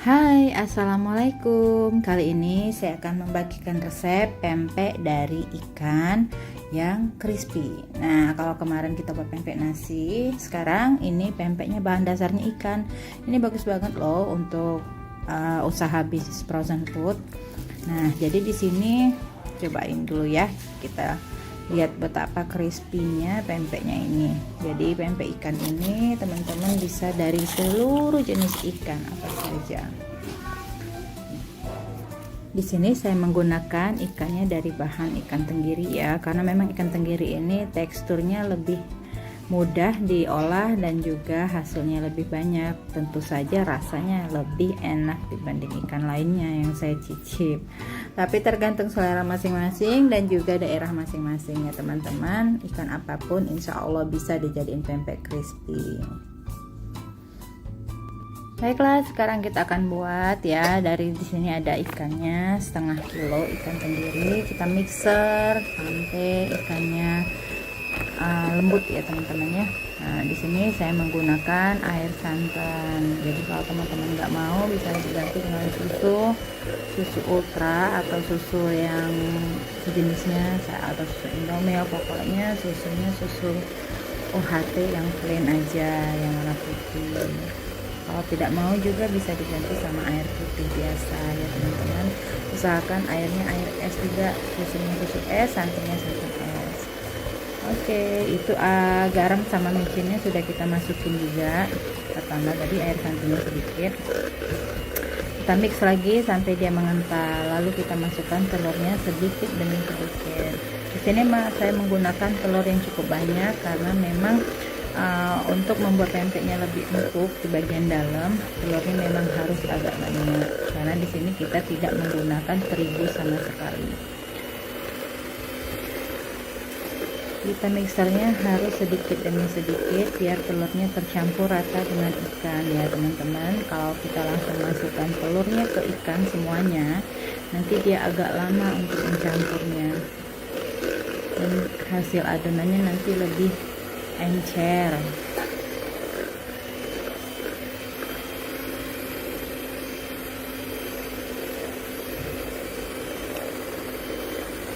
Hai, assalamualaikum. Kali ini saya akan membagikan resep pempek dari ikan yang crispy. Nah, kalau kemarin kita buat pempek nasi, sekarang ini pempeknya bahan dasarnya ikan. Ini bagus banget loh untuk usaha bisnis frozen food. Nah, jadi di sini cobain dulu ya, kita lihat betapa crispy-nya pempeknya ini. Jadi pempek ikan ini teman-teman bisa dari seluruh jenis ikan apa saja. Di sini saya menggunakan ikannya dari bahan ikan tenggiri ya, karena memang ikan tenggiri ini teksturnya lebih mudah diolah dan juga hasilnya lebih banyak. Tentu saja rasanya lebih enak dibanding ikan lainnya yang saya cicip. Tapi tergantung selera masing-masing dan juga daerah masing-masing ya teman-teman. Ikan apapun insya Allah bisa dijadiin pempek crispy. Baiklah, sekarang kita akan buat ya. Dari di sini ada ikannya setengah kilo ikan tenggiri. Kita mixer sampai ikannya lembut ya teman-teman ya. Nah, di sini saya menggunakan air santan. Jadi kalau teman-teman nggak mau bisa diganti dengan susu ultra atau susu yang sejenisnya, atau susu Indomilk. Pokoknya susunya susu UHT yang plain aja, yang warna putih. Kalau tidak mau juga bisa diganti sama air putih biasa ya teman-teman. Usahakan airnya air es juga, susunya susu es, santannya santan es. Oke, itu garam sama micinnya sudah kita masukin juga. Kita tambah tadi air santannya sedikit. Kita mix lagi sampai dia mengental. Lalu kita masukkan telurnya sedikit demi sedikit. Di sini saya menggunakan telur yang cukup banyak karena memang untuk membuat pempeknya lebih empuk di bagian dalam, telurnya memang harus agak banyak. Karena di sini kita tidak menggunakan terigu sama sekali. Kita mixernya harus sedikit demi sedikit biar telurnya tercampur rata dengan ikan ya teman-teman. Kalau kita langsung masukkan telurnya ke ikan semuanya, nanti dia agak lama untuk mencampurnya dan hasil adonannya nanti lebih encer.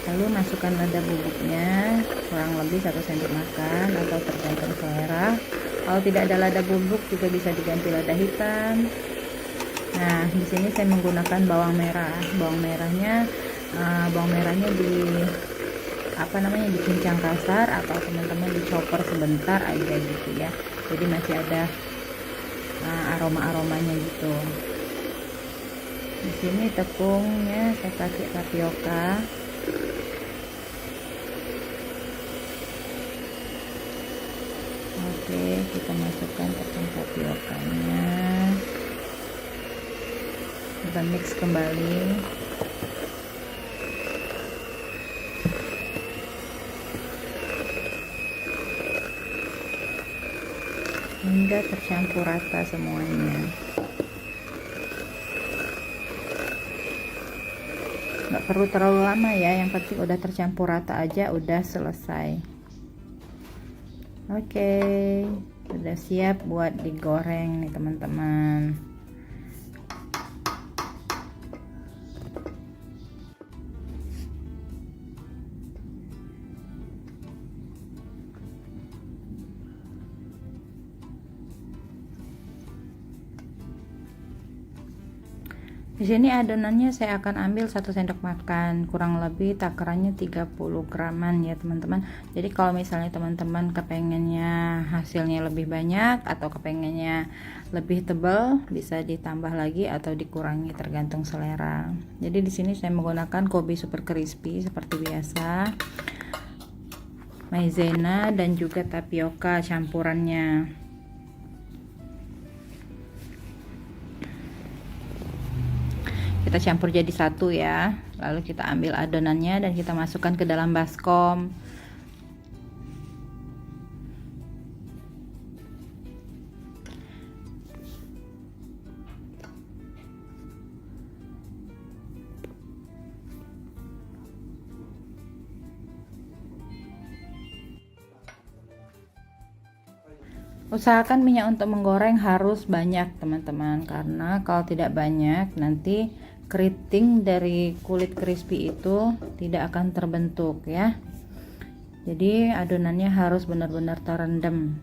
Lalu masukkan lada bubuknya kurang lebih 1 sendok makan atau tergantung selera. Kalau tidak ada lada bubuk juga bisa diganti lada hitam. Nah, di sini saya menggunakan bawang merah. Bawang merahnya dicincang kasar atau teman-teman dicoper sebentar aja gitu ya. Jadi masih ada aroma-aromanya gitu. Di sini tepungnya saya pakai tapioka. Oke, kita masukkan tepung tapiokanya. Kita mix kembali. Hingga tercampur rata semuanya. Nggak perlu terlalu lama ya, yang penting udah tercampur rata aja udah selesai. Oke, sudah siap buat digoreng nih teman-teman. Di sini adonannya saya akan ambil 1 sendok makan, kurang lebih takarannya 30 graman ya teman-teman. Jadi kalau misalnya teman-teman kepengennya hasilnya lebih banyak atau kepengennya lebih tebal, bisa ditambah lagi atau dikurangi tergantung selera. Jadi di sini saya menggunakan Kobe Super Crispy seperti biasa, maizena dan juga tapioka campurannya. Kita campur jadi satu ya, lalu kita ambil adonannya dan kita masukkan ke dalam baskom. Usahakan minyak untuk menggoreng harus banyak teman-teman, karena kalau tidak banyak nanti keriting dari kulit crispy itu tidak akan terbentuk ya. Jadi adonannya harus benar-benar terendam.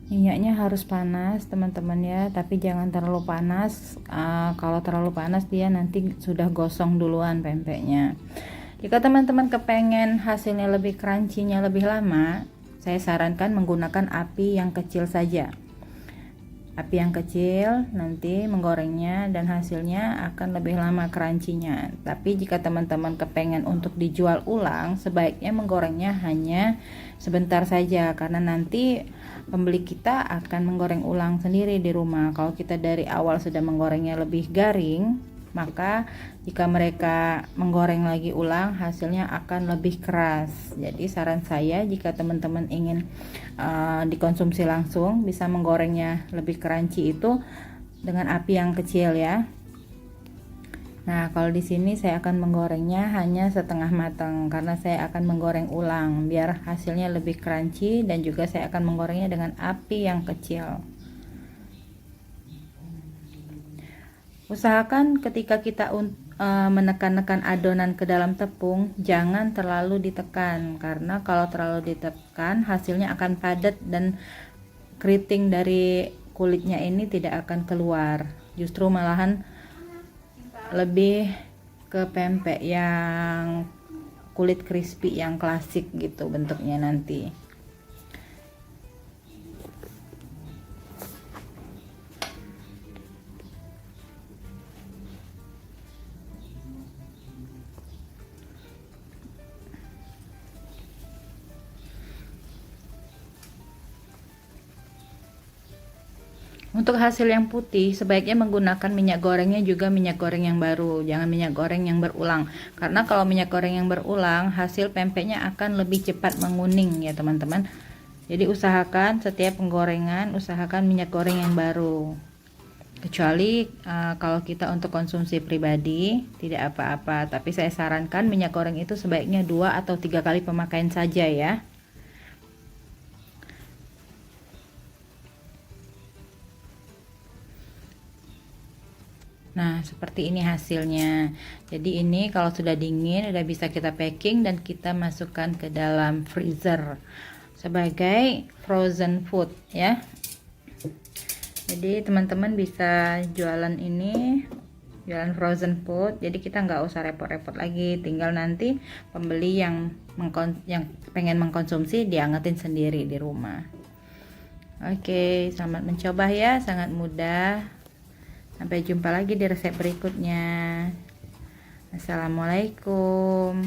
Minyaknya harus panas teman-teman ya, tapi jangan terlalu panas. Kalau terlalu panas dia nanti sudah gosong duluan pempeknya. Jika teman-teman kepengen hasilnya lebih crunchy-nya lebih lama, saya sarankan menggunakan api yang kecil saja. Api yang kecil nanti menggorengnya dan hasilnya akan lebih lama crunchy-nya. Tapi jika teman-teman kepengen untuk dijual ulang, sebaiknya menggorengnya hanya sebentar saja, karena nanti pembeli kita akan menggoreng ulang sendiri di rumah. Kalau kita dari awal sudah menggorengnya lebih garing, maka jika mereka menggoreng lagi ulang hasilnya akan lebih keras. Jadi saran saya jika teman-teman ingin dikonsumsi langsung, bisa menggorengnya lebih crunchy itu dengan api yang kecil ya. Nah, kalau di sini saya akan menggorengnya hanya setengah matang karena saya akan menggoreng ulang biar hasilnya lebih crunchy, dan juga saya akan menggorengnya dengan api yang kecil. Usahakan ketika kita menekan-nekan adonan ke dalam tepung, jangan terlalu ditekan, karena kalau terlalu ditekan hasilnya akan padat dan keriting dari kulitnya ini tidak akan keluar. Justru malahan lebih ke pempek yang kulit crispy yang klasik gitu bentuknya nanti. Untuk hasil yang putih, sebaiknya menggunakan minyak gorengnya juga minyak goreng yang baru, jangan minyak goreng yang berulang. Karena kalau minyak goreng yang berulang, hasil pempeknya akan lebih cepat menguning ya teman-teman. Jadi usahakan setiap penggorengan, usahakan minyak goreng yang baru. Kecuali kalau kita untuk konsumsi pribadi, tidak apa-apa. Tapi saya sarankan minyak goreng itu sebaiknya 2 atau 3 kali pemakaian saja ya. Nah, seperti ini hasilnya. Jadi ini kalau sudah dingin, udah bisa kita packing dan kita masukkan ke dalam freezer sebagai frozen food ya. Jadi teman-teman bisa jualan ini, jualan frozen food. Jadi kita nggak usah repot-repot lagi, tinggal nanti pembeli yang pengen mengkonsumsi diangetin sendiri di rumah. Oke, selamat mencoba ya, sangat mudah. Sampai jumpa lagi di resep berikutnya. Assalamualaikum.